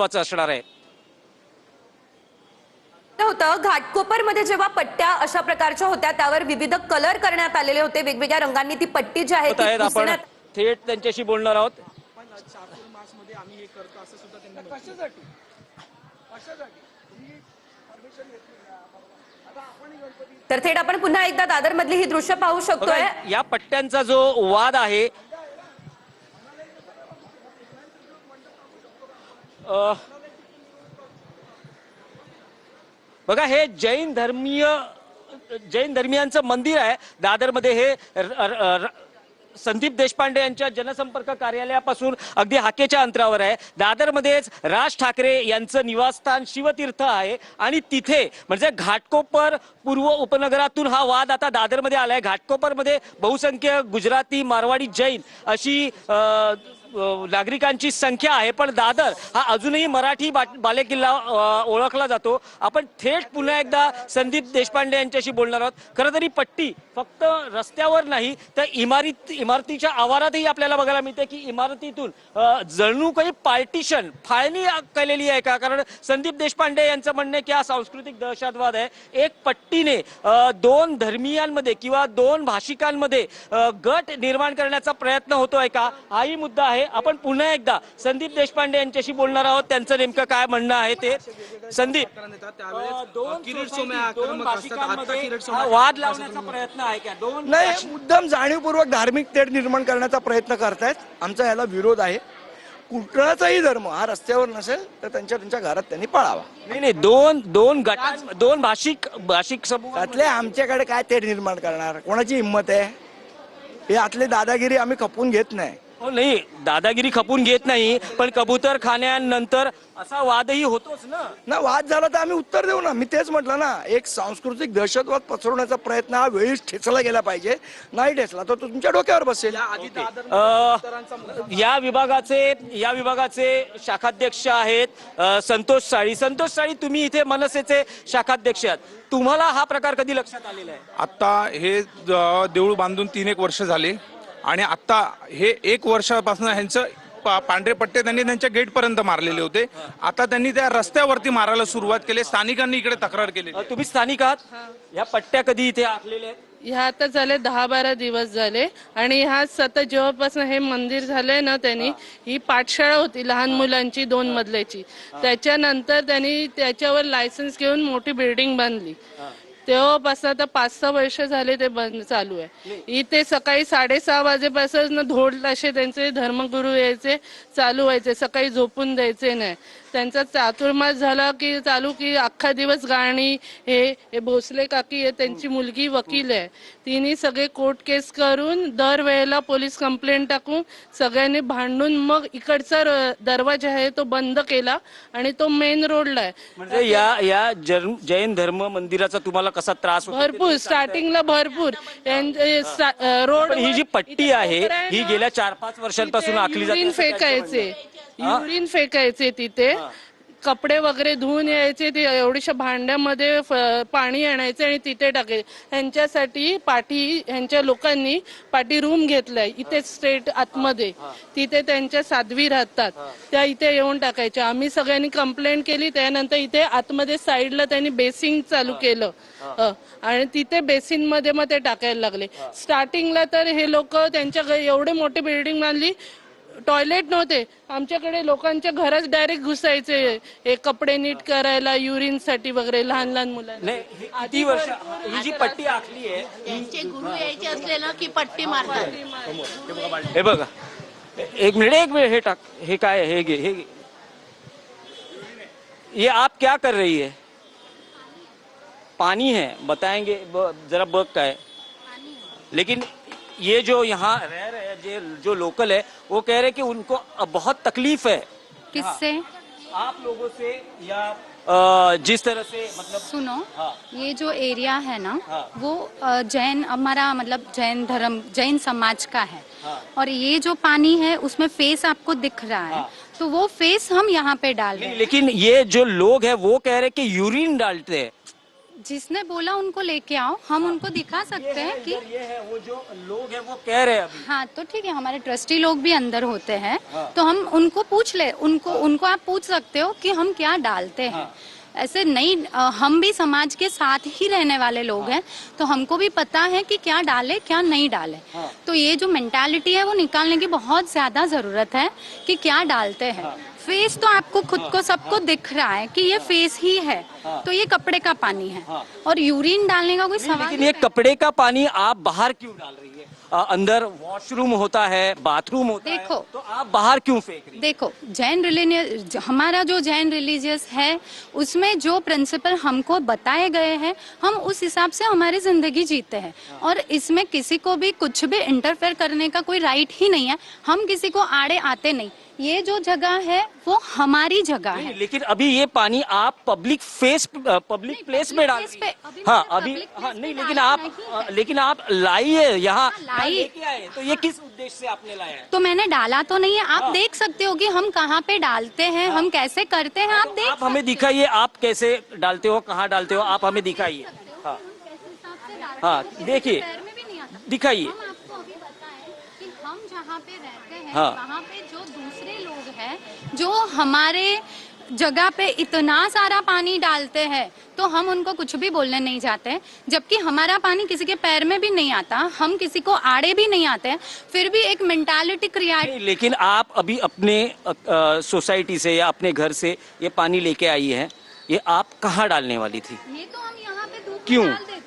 महत्त्वाचं असणार आहे। होतं घाटकोपरमध्ये जेव्हा पट्ट्या अशा प्रकारच्या होत्या त्यावर विविध कलर करण्यात आलेले होते, वेगवेगळ्या रंगांनी ती पट्टी जी आहे ती आपण पुसण्यात थेट त्यांच्याशी बोलणार आहोत। चातुर्मासमध्ये आम्ही हे करतो असं सुद्धा त्यांनी कशासाठी तर थेट आपण पुन्हा एकदा दादर मधली ही दृश्य पाहू शकतोय। या पट्ट्यांचा जो वाद आहे बघा, हे जैन धर्मियांचं मंदिर आहे दादरमध्ये। हे संदीप देशपांडे यांच्या जनसंपर्क कार्यालयापासून अगदी हाकेच्या अंतरावर आहे। दादरमध्येच राज ठाकरे यांचं निवासस्थान शिवतीर्थ आहे आणि तिथे म्हणजे घाटकोपर पूर्व उपनगरातून हा वाद आता दादरमध्ये आलाय। घाटकोपरमध्ये बहुसंख्य गुजराती, मारवाडी, जैन अशी नागरिकांची संख्या आहे, पण दादर हा अजूनही मराठी बालेकिल्ला ओळखला जातो। आपण थेट पुन्हा एकदा संदीप देशपांडे यांच्याशी बोलणार आहोत। खरं तरी पट्टी फक्त रस्त्यावर नाही तर इमारतीच्या आवारातही आपल्याला बघायला मिळते की इमारतीतून जणू काही पार्टिशन फाळणी केलेली आहे का? कारण संदीप देशपांडे यांचं म्हणणं आहे की हा सांस्कृतिक दहशतवाद आहे। एक पट्टीने दोन धर्मीयांमध्ये किंवा दोन भाषिकांमध्ये गट निर्माण करण्याचा प्रयत्न होतोय का, हाही मुद्दा आहे। आपण पुन्हा एकदा संदीप देशपांडे यांच्याशी बोलणार आहोत, त्यांचं नेमकं काय म्हणणं आहे ते। संदीप, दोन भाषिकांमध्ये वाद लावण्याचा प्रयत्न आहे का? नाही, मुद्दाम जाणीवपूर्वक धार्मिक तेढ निर्माण करण्याचा प्रयत्न करतायत। आमचा याला विरोध आहे। कुठलाचाही धर्म हा रस्त्यावर नसेल तर त्यांच्या घरात त्यांनी पाळावा। नाही, दोन भाषिक समूहातले आमच्याकडे काय तेढ निर्माण करणार? कोणाची हिंमत आहे? हे आतले दादागिरी आम्ही खपून घेत नाही। नाही, दादागिरी खपून घेत नाही, पण कबूतर खाण्यानंतर असा वादही होतोच ना। वाद झाला तर आम्ही उत्तर देऊ ना। मी तेच म्हटलं ना, एक सांस्कृतिक दहशतवाद पसरवण्याचा प्रयत्न हा वेळीच ठेचला गेला पाहिजे। नाही ठेचला तर तुमच्या डोक्यावर बसेल। या विभागाचे शाखाध्यक्ष आहेत संतोष साळी। संतोष साळी, तुम्ही इथे मनसेचे शाखाध्यक्ष आहात, तुम्हाला हा प्रकार कधी लक्षात आलेला आहे? आता हे देऊळ बांधून 3-1 वर्ष झाले आणि आता हे 1 वर्षापासून ह्यांचं पांढरे पट्टे त्यांनी त्यांच्या गेट पर्यंत मारलेले होते। आता त्यांनी त्या रस्त्यावरती मारायला सुरुवात केली। स्थानिकांनी इकडे तक्रार केली। तुम्ही स्थानिक आहात? या पट्ट्या कधी इथे आखलेल्या आहेत? ह्या आता झाले 10-12 दिवस झाले आणि ह्या सतत जेव्हापासून हे मंदिर झालंय ना, त्यांनी ही पाठशाळा होती लहान मुलांची 2 मजल्याची, त्याच्यानंतर त्यांनी त्याच्यावर लायसन्स घेऊन मोठी बिल्डिंग बांधली। तेव्हापासून आता 5-6 वर्ष झाले ते बंद चालू आहे। इथे सकाळी 6:30 वाजेपासून ढोल ताशे त्यांचे धर्मगुरू यायचे चालू व्हायचे, सकाळी झोपून द्यायचे नाही। त्यांचा चातुर्मास झाला की चालू की अख्खा दिवस गाणी। हे भोसले काकी आहे, त्यांची मुलगी वकील आहे, तिने सगळे कोर्ट केस करून दरवेळेला पोलीस कंप्लेंट टाकून सगळ्यांनी भांडून मग इकडचा दरवाजा आहे तो बंद केला आणि तो मेन रोडला आहे। म्हणजे या जैन धर्म मंदिराचा तुम्हाला कसा त्रास होतो? भरपूर, स्टार्टिंगला भरपूर रोड। ही जी पट्टी आहे ही गेल्या 4-5 वर्षांपासून आखली जाते। युरिन फेकायचे तिथे, कपडे वगैरे धुवून यायचे, ते एवढ्याशा भांड्यामध्ये पाणी आणायचे आणि तिथे टाकायचे। ह्यांच्यासाठी ह्यांच्या लोकांनी पाठी रूम घेतलाय इथे स्ट्रेट आतमध्ये, तिथे त्यांच्या साध्वी राहतात, त्या इथे येऊन टाकायच्या। आम्ही सगळ्यांनी कंप्लेंट केली, त्यानंतर इथे आतमध्ये साईडला त्यांनी बेसिंग चालू केलं आणि तिथे बेसिन मध्ये मग ते टाकायला लागले। स्टार्टिंगला तर हे लोक त्यांच्या एवढे मोठे बिल्डिंग बांधली, टॉयलेट नव्हते, आमच्याकडे लोकांच्या घरात डायरेक्ट घुसायचे हे कपडे नीट करायला, युरिन साठी वगैरे लहान लहान मुलांना। किती वर्ष ही जी पट्टी आखली आहे? त्यांचे गुरु यायचे असले ना की पट्टी मारतात। हे बघा, एक मिनिट हे टाक, हे काय हे घे, ये आप क्या कर रही है? पानी है, बताएंगे जरा बग का है। लेकिन ये जो यहाँ रह रहे हैं जो लोकल है वो कह रहे कि उनको बहुत तकलीफ है। किससे? आप लोगों से या जिस तरह से मतलब सुनो, हाँ। ये जो एरिया है ना, हाँ। वो जैन हमारा मतलब जैन धर्म जैन समाज का है। हाँ। और ये जो पानी है उसमें फेस आपको दिख रहा है। हाँ। तो वो फेस हम यहाँ पे डाल रहे हैं। लेकिन ये जो लोग हैं वो कह रहे कि यूरिन डालते हैं। जिसने बोला उनको लेके आओ, हम उनको दिखा सकते हैं कि ये है वो जो लोग हैं वो कह रहे हैं अभी। हाँ तो ठीक है, हमारे ट्रस्टी लोग भी अंदर होते हैं, तो हम उनको पूछ ले, उनको आप पूछ सकते हो कि हम क्या डालते हैं। ऐसे नहीं, हम भी समाज के साथ ही रहने वाले लोग हैं, तो हमको भी पता है कि क्या डाले क्या नहीं डाले। तो ये जो मेंटालिटी है वो निकालने की बहुत ज्यादा जरूरत है कि क्या डालते हैं। फेस तो आपको खुद को सबको दिख रहा है कि ये फेस ही है, तो ये कपड़े का पानी है और यूरिन डालने का कोई सवाल लेकिन नहीं ये है। कपड़े का पानी आप बाहर क्यों डाल रही है? अंदर वॉशरूम होता है, बाथरूम होता देखो, है, तो आप बाहर क्यों फेंक रही है? देखो हमारा जो जैन रिलीजियस है उसमें जो प्रिंसिपल हमको बताए गए हैं, हम उस हिसाब से हमारी जिंदगी जीते हैं और इसमें किसी को भी कुछ भी इंटरफेयर करने का कोई राइट ही नहीं है। हम किसी को आड़े आते नहीं। ये जो जगह है वो हमारी जगह है। लेकिन अभी ये पानी आप पब्लिक प्लेस में डाल प्लेस रही है। पे, अभी हाँ मैंने अभी public place हाँ पे नहीं, डाला लेकिन आप लाइए यहाँ लाई। लेके आए, तो ये किस उद्देश्य से आपने लाया है? तो मैंने डाला तो नहीं है, आप देख सकते हो कि हम कहाँ पे डालते हैं, हम कैसे करते हैं, आप देख आप हमें दिखाइए, आप कैसे डालते हो, कहाँ डालते हो, आप हमें दिखाइए। हाँ हाँ, देखिए दिखाइए। हम आपको अभी बताएं कि हम जहाँ पे रहते हैं हाँ। वहाँ पे जो दूसरे लोग हैं जो हमारे जगह पे इतना सारा पानी डालते हैं, तो हम उनको कुछ भी बोलने नहीं जाते हैं, जबकि हमारा पानी किसी के पैर में भी नहीं आता, हम किसी को आड़े भी नहीं आते हैं, फिर भी एक मेंटालिटी क्रिएट। नहीं, लेकिन आप अभी अपने सोसाइटी से या अपने घर से ये पानी लेके आई है, ये आप कहाँ डालने वाली थी? ये तो हम यहाँ पे धूप में क्यों? डाल देते हैं।